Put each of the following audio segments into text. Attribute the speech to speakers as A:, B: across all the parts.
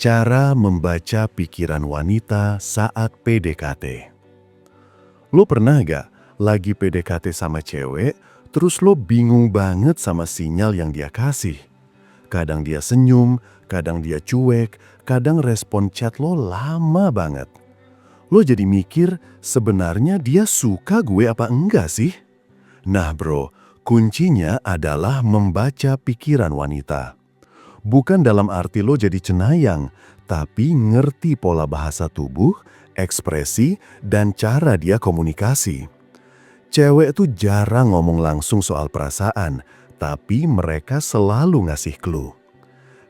A: Cara membaca pikiran wanita saat PDKT. Lo pernah gak lagi PDKT sama cewek, terus lo bingung banget sama sinyal yang dia kasih? Kadang dia senyum, kadang dia cuek, kadang respon chat lo lama banget. Lo jadi mikir, sebenarnya dia suka gue apa enggak sih? Nah bro, kuncinya adalah membaca pikiran wanita. Bukan dalam arti lo jadi cenayang, tapi ngerti pola bahasa tubuh, ekspresi, dan cara dia komunikasi. Cewek tuh jarang ngomong langsung soal perasaan, tapi mereka selalu ngasih clue.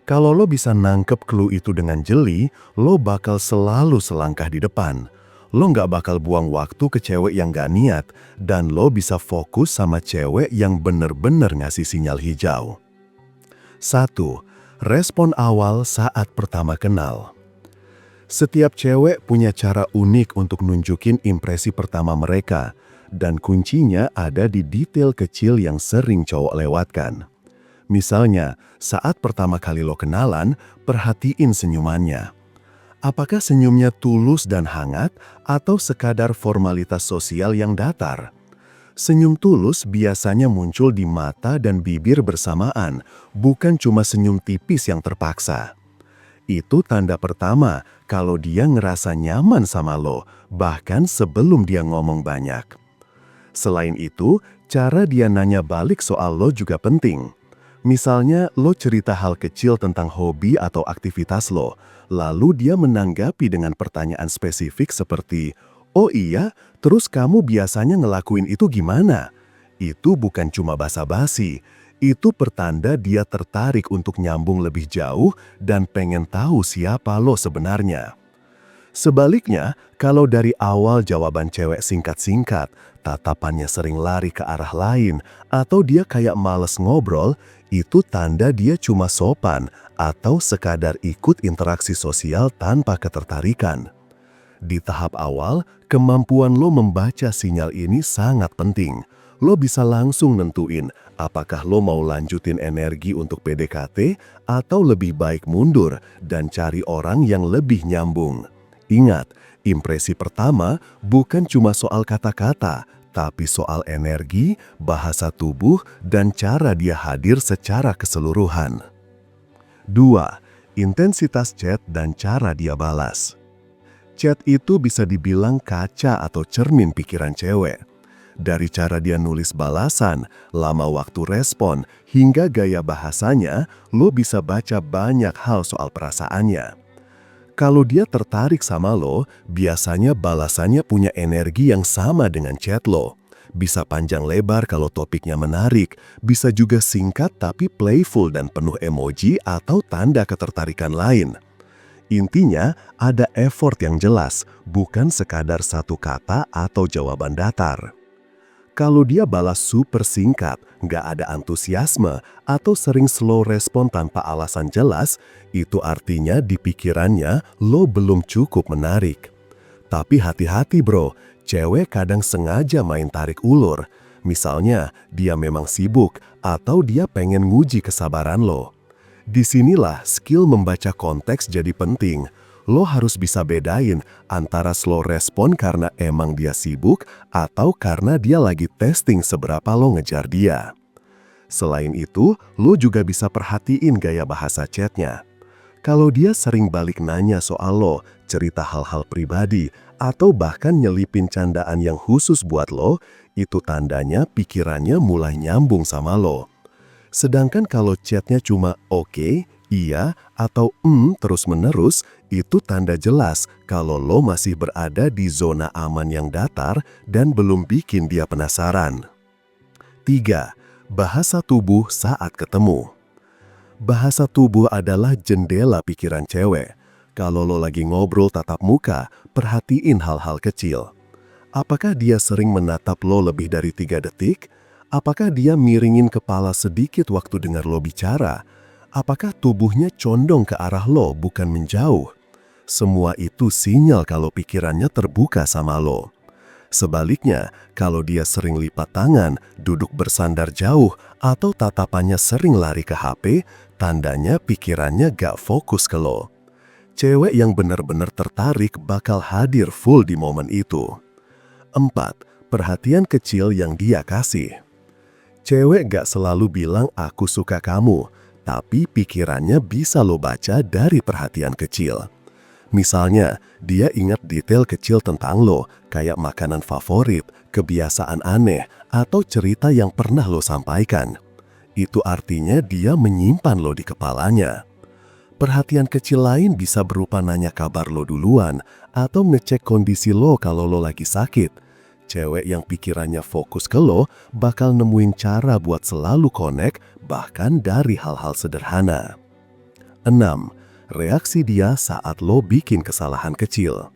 A: Kalau lo bisa nangkep clue itu dengan jeli, lo bakal selalu selangkah di depan. Lo nggak bakal buang waktu ke cewek yang gak niat, dan lo bisa fokus sama cewek yang bener-bener ngasih sinyal hijau. 1. Respon awal saat pertama kenal. Setiap cewek punya cara unik untuk nunjukin impresi pertama mereka, dan kuncinya ada di detail kecil yang sering cowok lewatkan. Misalnya, saat pertama kali lo kenalan, perhatiin senyumannya. Apakah senyumnya tulus dan hangat, atau sekadar formalitas sosial yang datar? Senyum tulus biasanya muncul di mata dan bibir bersamaan, bukan cuma senyum tipis yang terpaksa. Itu tanda pertama kalau dia ngerasa nyaman sama lo, bahkan sebelum dia ngomong banyak. Selain itu, cara dia nanya balik soal lo juga penting. Misalnya, lo cerita hal kecil tentang hobi atau aktivitas lo, lalu dia menanggapi dengan pertanyaan spesifik seperti, "Oh iya, terus kamu biasanya ngelakuin itu gimana?" Itu bukan cuma basa-basi, itu pertanda dia tertarik untuk nyambung lebih jauh dan pengen tahu siapa lo sebenarnya. Sebaliknya, kalau dari awal jawaban cewek singkat-singkat, tatapannya sering lari ke arah lain, atau dia kayak males ngobrol, itu tanda dia cuma sopan atau sekadar ikut interaksi sosial tanpa ketertarikan. Di tahap awal, kemampuan lo membaca sinyal ini sangat penting. Lo bisa langsung nentuin apakah lo mau lanjutin energi untuk PDKT atau lebih baik mundur dan cari orang yang lebih nyambung. Ingat, impresi pertama bukan cuma soal kata-kata, tapi soal energi, bahasa tubuh, dan cara dia hadir secara keseluruhan. 2. Intensitas chat dan cara dia balas. Chat itu bisa dibilang kaca atau cermin pikiran cewek. Dari cara dia nulis balasan, lama waktu respon, hingga gaya bahasanya, lo bisa baca banyak hal soal perasaannya. Kalau dia tertarik sama lo, biasanya balasannya punya energi yang sama dengan chat lo. Bisa panjang lebar kalau topiknya menarik, bisa juga singkat tapi playful dan penuh emoji atau tanda ketertarikan lain. Intinya, ada effort yang jelas, bukan sekadar satu kata atau jawaban datar. Kalau dia balas super singkat, nggak ada antusiasme, atau sering slow respon tanpa alasan jelas, itu artinya di pikirannya lo belum cukup menarik. Tapi hati-hati bro, cewek kadang sengaja main tarik ulur. Misalnya, dia memang sibuk, atau dia pengen nguji kesabaran lo. Disinilah skill membaca konteks jadi penting. Lo harus bisa bedain antara slow respon karena emang dia sibuk atau karena dia lagi testing seberapa lo ngejar dia. Selain itu, lo juga bisa perhatiin gaya bahasa chatnya. Kalau dia sering balik nanya soal lo, cerita hal-hal pribadi, atau bahkan nyelipin candaan yang khusus buat lo, itu tandanya pikirannya mulai nyambung sama lo. Sedangkan kalau chatnya cuma oke, iya, atau terus-menerus, itu tanda jelas kalau lo masih berada di zona aman yang datar dan belum bikin dia penasaran. 3. Bahasa tubuh saat ketemu. Bahasa tubuh adalah jendela pikiran cewek. Kalau lo lagi ngobrol tatap muka, perhatiin hal-hal kecil. Apakah dia sering menatap lo lebih dari 3 detik? Apakah dia miringin kepala sedikit waktu dengar lo bicara? Apakah tubuhnya condong ke arah lo bukan menjauh? Semua itu sinyal kalau pikirannya terbuka sama lo. Sebaliknya, kalau dia sering lipat tangan, duduk bersandar jauh, atau tatapannya sering lari ke HP, tandanya pikirannya gak fokus ke lo. Cewek yang benar-benar tertarik bakal hadir full di momen itu. 4. Perhatian kecil yang dia kasih. Cewek gak selalu bilang aku suka kamu, tapi pikirannya bisa lo baca dari perhatian kecil. Misalnya, dia ingat detail kecil tentang lo, kayak makanan favorit, kebiasaan aneh, atau cerita yang pernah lo sampaikan. Itu artinya dia menyimpan lo di kepalanya. Perhatian kecil lain bisa berupa nanya kabar lo duluan, atau ngecek kondisi lo kalau lo lagi sakit. Cewek yang pikirannya fokus ke lo bakal nemuin cara buat selalu connect, bahkan dari hal-hal sederhana. 6. Reaksi dia saat lo bikin kesalahan kecil.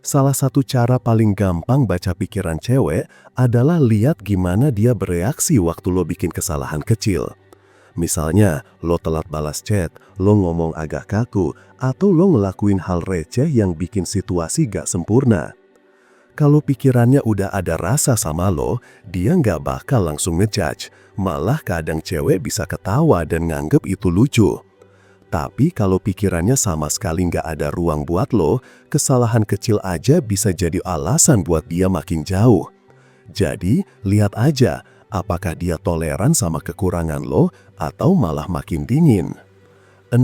A: Salah satu cara paling gampang baca pikiran cewek adalah lihat gimana dia bereaksi waktu lo bikin kesalahan kecil. Misalnya, lo telat balas chat, lo ngomong agak kaku, atau lo ngelakuin hal receh yang bikin situasi gak sempurna. Kalau pikirannya udah ada rasa sama lo, dia nggak bakal langsung ngejudge. Malah kadang cewek bisa ketawa dan nganggep itu lucu. Tapi kalau pikirannya sama sekali nggak ada ruang buat lo, kesalahan kecil aja bisa jadi alasan buat dia makin jauh. Jadi, lihat aja apakah dia toleran sama kekurangan lo atau malah makin dingin. 6.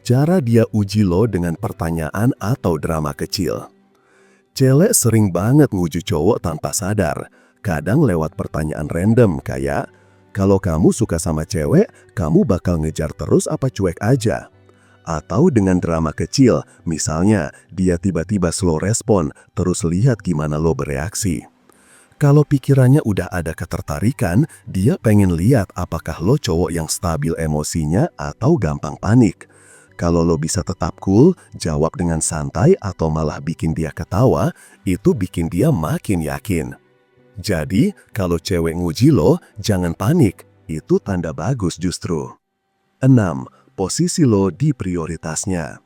A: Cara dia uji lo dengan pertanyaan atau drama kecil. Cewek sering banget nguju cowok tanpa sadar, kadang lewat pertanyaan random kayak, kalau kamu suka sama cewek, kamu bakal ngejar terus apa cuek aja? Atau dengan drama kecil, misalnya dia tiba-tiba slow respon, terus lihat gimana lo bereaksi. Kalau pikirannya udah ada ketertarikan, dia pengen lihat apakah lo cowok yang stabil emosinya atau gampang panik. Kalau lo bisa tetap cool, jawab dengan santai atau malah bikin dia ketawa, itu bikin dia makin yakin. Jadi, kalau cewek nguji lo, jangan panik. Itu tanda bagus justru. 6. Posisi lo di prioritasnya.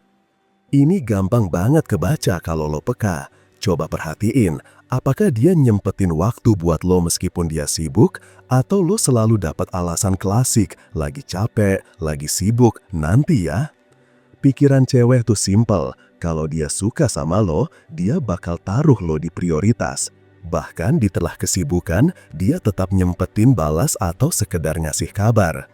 A: Ini gampang banget kebaca kalau lo peka. Coba perhatiin, apakah dia nyempetin waktu buat lo meskipun dia sibuk, atau lo selalu dapat alasan klasik, lagi capek, lagi sibuk, nanti ya. Pikiran cewek tuh simple, kalau dia suka sama lo, dia bakal taruh lo di prioritas. Bahkan di tengah kesibukan, dia tetap nyempetin balas atau sekedar ngasih kabar.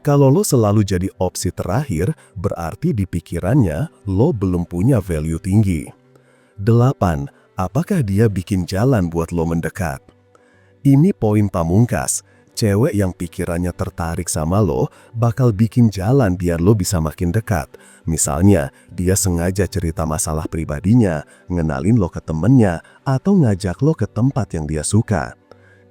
A: Kalau lo selalu jadi opsi terakhir, berarti di pikirannya lo belum punya value tinggi. 8. Apakah dia bikin jalan buat lo mendekat? Ini poin pamungkas. Cewek yang pikirannya tertarik sama lo bakal bikin jalan biar lo bisa makin dekat. Misalnya, dia sengaja cerita masalah pribadinya, ngenalin lo ke temennya, atau ngajak lo ke tempat yang dia suka.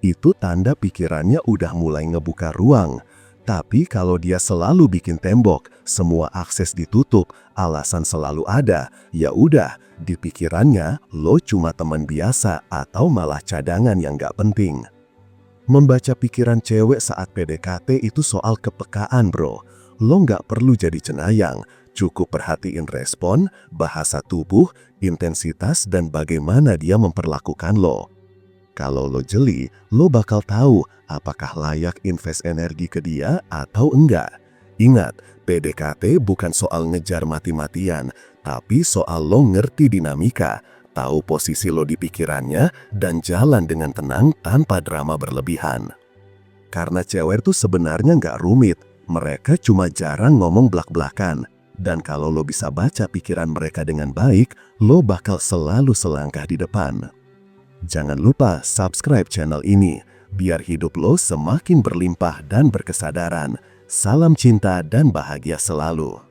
A: Itu tanda pikirannya udah mulai ngebuka ruang. Tapi kalau dia selalu bikin tembok, semua akses ditutup, alasan selalu ada, ya udah, di pikirannya lo cuma teman biasa atau malah cadangan yang gak penting. Membaca pikiran cewek saat PDKT itu soal kepekaan bro. Lo nggak perlu jadi cenayang, cukup perhatiin respon, bahasa tubuh, intensitas, dan bagaimana dia memperlakukan lo. Kalau lo jeli, lo bakal tahu apakah layak invest energi ke dia atau enggak. Ingat, PDKT bukan soal ngejar mati-matian, tapi soal lo ngerti dinamika, tahu posisi lo di pikirannya, dan jalan dengan tenang tanpa drama berlebihan. Karena cewek tuh sebenarnya nggak rumit, mereka cuma jarang ngomong blak-blakan. Dan kalau lo bisa baca pikiran mereka dengan baik, lo bakal selalu selangkah di depan. Jangan lupa subscribe channel ini, biar hidup lo semakin berlimpah dan berkesadaran. Salam cinta dan bahagia selalu.